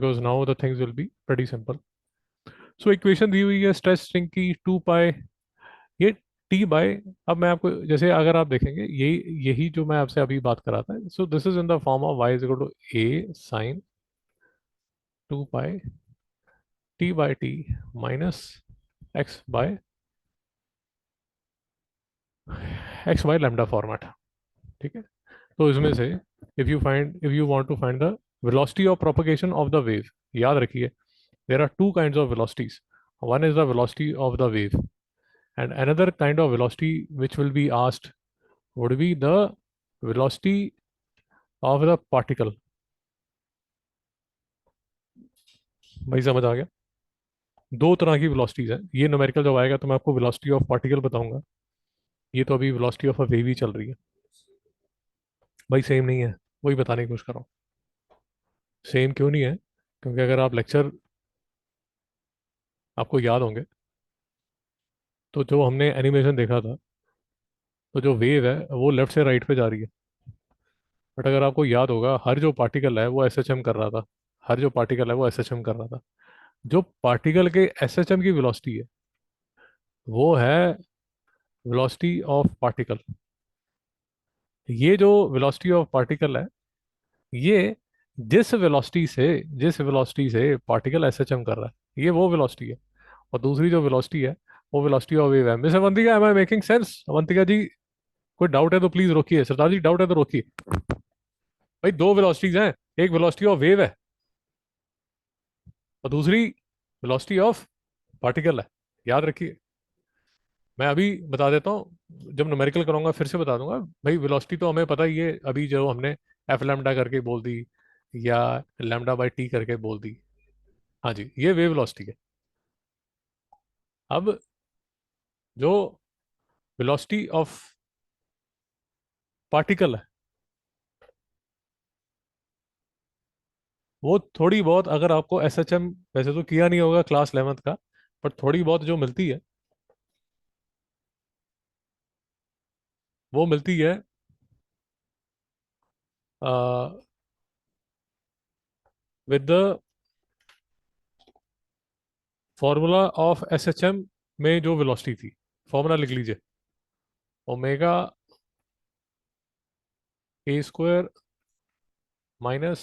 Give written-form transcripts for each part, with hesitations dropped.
because now the things will be pretty simple. So equation दी हुई है stress string की 2 पाई, ये टी बाय, अब मैं आपको जैसे अगर आप देखेंगे यही जो मैं आपसे अभी बात कर रहा था, so this is in the form of y is equal to A sine 2 pi t by t minus x by lambda format. ठीक है, तो इसमें से if you want to find the velocity of propagation of the wave, याद रखिए there are two kinds of velocities. One is the velocity of the wave, and another kind of velocity which will be asked would be the velocity of the particle. भाई समझ आ गया? दो तरह की velocities है, ये न्यूमेरिकल जब आएगा तो मैं आपको वेलोसिटी ऑफ पार्टिकल बताऊंगा, ये तो अभी वेलोसिटी ऑफ अ वेव ही चल रही है। भाई सेम नहीं है, वही बताने की कोशिश कर रहा हूँ। सेम क्यों नहीं है? क्योंकि अगर आप लेक्चर आपको याद होंगे तो जो हमने एनिमेशन देखा था, तो जो वेव है वो लेफ्ट से राइट पे जा रही है, बट अगर आपको याद होगा हर जो पार्टिकल है वो एसएचएम कर रहा था, हर जो पार्टिकल है वो एसएचएम कर रहा था। जो पार्टिकल के एसएचएम की वेलोसिटी है वो है वेलोसिटी ऑफ पार्टिकल। ये जो वेलोसिटी ऑफ पार्टिकल है, ये जिस वेलोसिटी से पार्टिकल एसएचएम कर रहा है, ये वो वेलोसिटी है। और दूसरी जो वेलोसिटी है वो वेलोसिटी ऑफ वेव है। Miss Avantika, am I making sense? Avantika ji, कोई डाउट है तो प्लीज रोकिए। सरदार जी, डाउट है तो रोकिए। भाई दो वेलोसिटीज हैं, एक वेलोसिटी ऑफ वेव है और दूसरी वेलोसिटी ऑफ पार्टिकल है, याद रखिए। मैं अभी बता देता हूँ, जब न्यूमेरिकल करूंगा फिर से बता दूंगा। भाई वेलोसिटी तो हमें पता ही है, अभी जो हमने एफ लैम्डा करके बोल दी या लैम्डा बाई टी करके बोल दी। हाँ जी, ये वेव वेलोसिटी है। अब जो वेलोसिटी ऑफ पार्टिकल है वो थोड़ी बहुत, अगर आपको एसएचएम वैसे तो किया नहीं होगा क्लास 11th का, पर थोड़ी बहुत जो मिलती है वो मिलती है with the formula of SHM में जो वेलोसिटी थी। फॉर्मूला लिख लीजिए, omega a square minus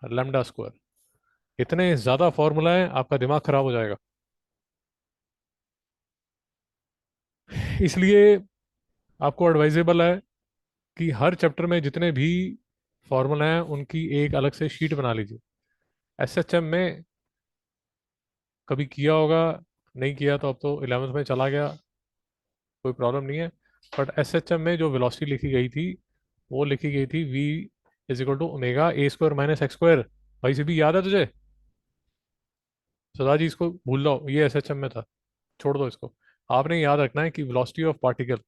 lambda square. इतने ज्यादा फॉर्मूला है, आपका दिमाग खराब हो जाएगा। इसलिए आपको एडवाइजेबल है कि हर चैप्टर में जितने भी फॉर्मूला हैं उनकी एक अलग से शीट बना लीजिए। एसएचएम में कभी किया होगा, नहीं किया तो अब तो 11th में चला गया, कोई प्रॉब्लम नहीं है। बट एसएचएम में जो वेलोसिटी लिखी गई थी वो लिखी गई थी v is equal to omega a square minus x square. भाई से भी याद है तुझे? सदा जी, इसको भूल जाओ, ये एसएचएम में था, छोड़ दो इसको। आपने याद रखना है कि वेलोसिटी ऑफ पार्टिकल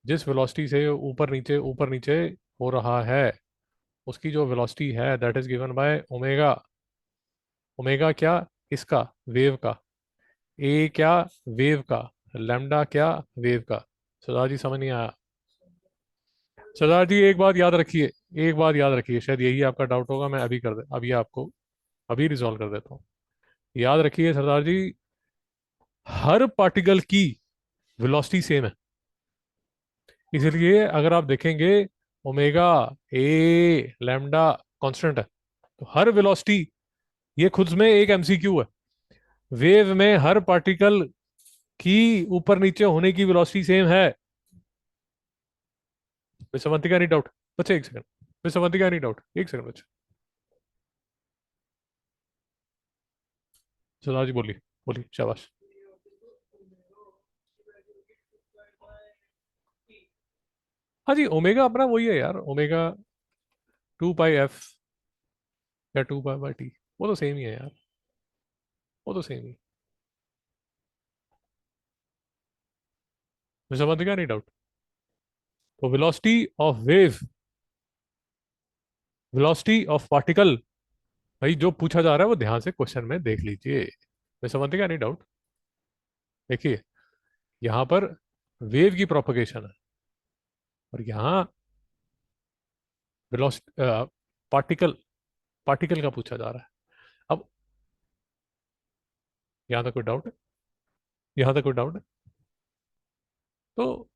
जिस वेलोसिटी से ऊपर नीचे हो रहा है, उसकी जो वेलोसिटी है that is given by omega. Omega क्या? इसका, वेव का। ए क्या? वेव का। लैम्डा क्या? वेव का। सरदार जी समझ नहीं आया? सरदार जी एक बात याद रखिए, एक बात याद रखिए, शायद यही आपका डाउट होगा, मैं अभी कर दे, अभी आपको अभी रिजॉल्व कर देता हूँ। याद रखिए सरदार जी, हर पार्टिकल की वेलोसिटी सेम है। इसलिए अगर आप देखेंगे ओमेगा, ए, लैम्डा कांस्टेंट है, तो हर वेलोसिटी, ये खुद में एक एमसीक्यू है। वेव में हर पार्टिकल की ऊपर नीचे होने की वेलोसिटी सेम है। मिस अवंतिका नहीं डाउट? बच्चे एक सेकंड, मिस अवंतिका नहीं डाउट, एक सेकंड बच्चे। सरदार जी बोलिए, बोलिए, शाबाश। हाँ जी, ओमेगा अपना वही है यार, ओमेगा 2 पाई एफ या 2 पाई बाई टी, वो तो सेम ही है यार, वो तो सेम ही। मिस अवंतिका नहीं डाउट? तो वेलोसिटी ऑफ पार्टिकल, भाई जो पूछा जा रहा है वो ध्यान से क्वेश्चन में देख लीजिए। मैं समझते क्या? नहीं डाउट? देखिए, यहाँ पर वेव की प्रोपगेशन है और यहाँ वेलोसिटी पार्टिकल पार्टिकल का पूछा जा रहा है। अब यहाँ तक कोई डाउट है? यहाँ तक कोई डाउट है? तो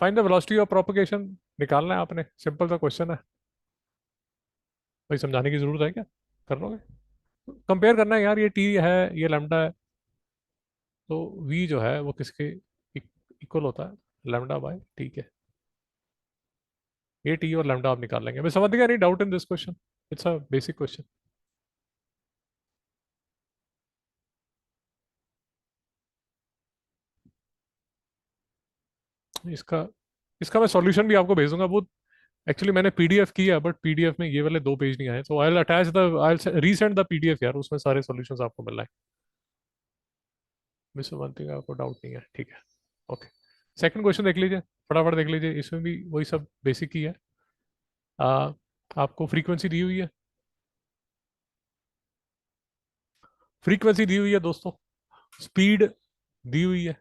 find the velocity of propagation निकालना है आपने, सिंपल सा क्वेश्चन है। भाई समझाने की जरूरत है क्या? कर लोगे? कंपेयर करना है यार, ये टी है, ये लैम्डा है, तो वी जो है वो किसके इक्वल होता है? लैम्डा बाय टी के। ये टी और लैम्डा आप निकाल लेंगे। मैं समझ गया, नहीं doubt in this question, it's a basic question. इसका इसका मैं सॉल्यूशन भी आपको भेजूंगा। वो एक्चुअली मैंने पीडीएफ की है, बट पीडीएफ में ये वाले 2 पेज नहीं आए, तो I will attach the, I will resend the PDF यार, उसमें सारे सॉल्यूशंस आपको मिल रहे हैं। मिस वन थिंग आपको डाउट नहीं है, ठीक है? ओके, सेकंड क्वेश्चन देख लीजिए, फटाफट देख लीजिए, इसमें भी वही सब बेसिक ही है। आ, आपको फ्रीक्वेंसी दी हुई है, फ्रीक्वेंसी दी हुई है दोस्तों, स्पीड दी हुई है,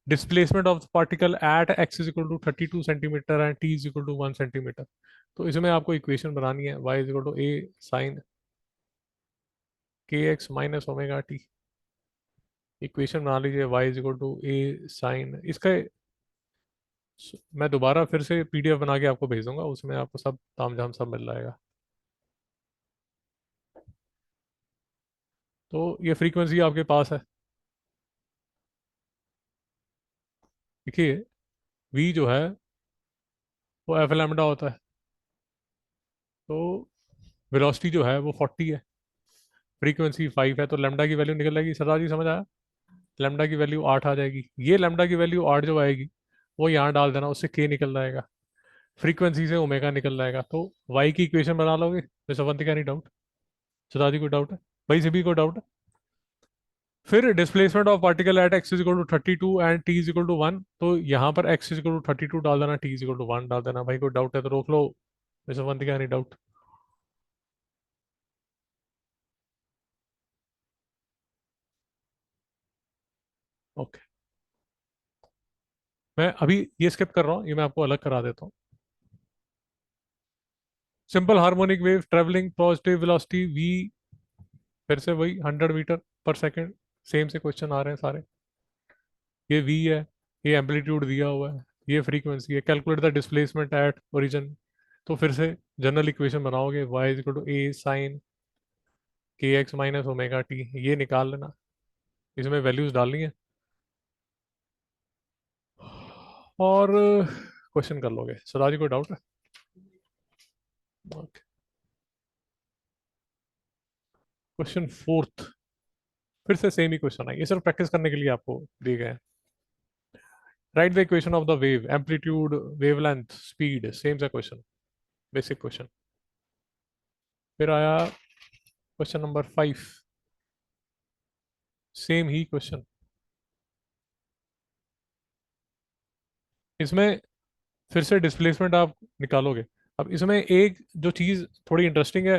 displacement of particle at x is equal to 32 centimetre and T is equal to 1 centimetre. तो इसमें आपको इक्वेशन बनानी है, Y is equal to A sine के x minus omega T. Equation बना लीजिए, Y is equal to A sine इसका। मैं दोबारा फिर से पीडीएफ बना के आपको भेज दूंगा, उसमें आपको सब तामझाम सब मिल जाएगा। तो ये फ्रीक्वेंसी आपके पास है, देखिए, वी जो है वो एफ लैम्डा होता है, तो वेलोसिटी जो है वो 40 है, फ्रीक्वेंसी 5 है, तो लैम्डा की वैल्यू निकल आएगी। सरदार जी समझ आया? लैम्डा की वैल्यू 8 आ जाएगी। ये लैम्डा की वैल्यू 8 जो आएगी वो यहाँ डाल देना, उससे के निकल जाएगा, फ्रीक्वेंसी से ओमेगा निकल जाएगा, तो वाई की इक्वेशन बना लोगे। मिस्टर अवंती का नहीं डाउट? सरदार जी कोई डाउट है? भाई से भी कोई डाउट है? फिर displacement of particle at x is equal to 32 and T is equal to 1, तो यहाँ पर एक्स इज इक्वल टू 32 डाल देना, टी इज इक्वल टू 1 डाल देना। भाई कोई डाउट है तो रोक लो। मिस्टर अवंती का नहीं डाउट? ओके, मैं अभी ये स्किप कर रहा हूँ, ये मैं आपको अलग करा देता हूँ। Simple harmonic wave travelling positive velocity v, फिर से वही 100 मीटर पर सेकेंड, सेम से क्वेश्चन आ रहे हैं सारे। ये वी है, ये एम्पलीट्यूड दिया हुआ है, ये फ्रीक्वेंसी है, calculate the displacement at origin. तो फिर से जनरल इक्वेशन बनाओगे, y is equal to A sine के एक्स माइनस ओमेगा टी, ये निकाल लेना, इसमें वैल्यूज डालनी है और क्वेश्चन कर लोगे। सदा कोई डाउट है? क्वेश्चन फोर्थ, फिर से सेम ही क्वेश्चन है, ये सिर्फ प्रैक्टिस करने के लिए आपको दिए गए हैं। Right the equation of the wave, amplitude, wavelength, speed, same सा क्वेश्चन, बेसिक क्वेश्चन। फिर आया क्वेश्चन नंबर 5, सेम ही क्वेश्चन। इसमें फिर से डिस्प्लेसमेंट आप निकालोगे। अब इसमें एक जो चीज़ थोड़ी इंटरेस्टिंग है,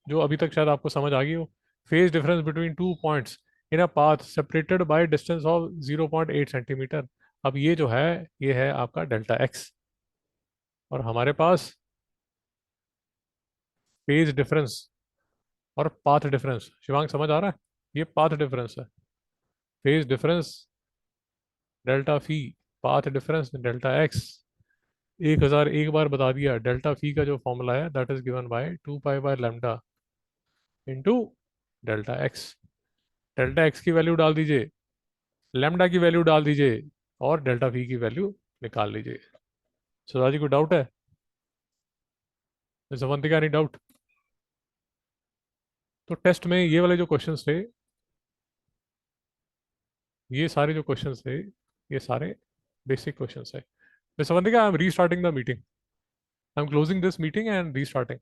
जो अभी तक शायद आपको समझ आ गई हो, phase difference between 2 points in a path separated by distance of 0.8 centimetre. अब ये जो है, ये है आपका डेल्टा एक्स, और हमारे पास फेज डिफरेंस और पाथ डिफरेंस, शिवांग समझ आ रहा है? ये पाथ डिफरेंस है, फेज डिफरेंस डेल्टा फी, पाथ डिफरेंस डेल्टा एक्स। 1000 एक बार बता दिया, डेल्टा फी का जो फॉर्मूला है that is given by 2 pi by lambda into delta x. Delta x की वैल्यू डाल दीजिए, लैम्डा की वैल्यू डाल दीजिए, और डेल्टा फी की वैल्यू निकाल लीजिए। सुधा जी को डाउट है? समंतिका नहीं डाउट? तो टेस्ट में ये वाले जो क्वेश्चंस थे, ये सारे जो क्वेश्चंस थे, ये सारे बेसिक क्वेश्चंस है। Miss Samantika, I am restarting the meeting, I am closing this meeting and restarting.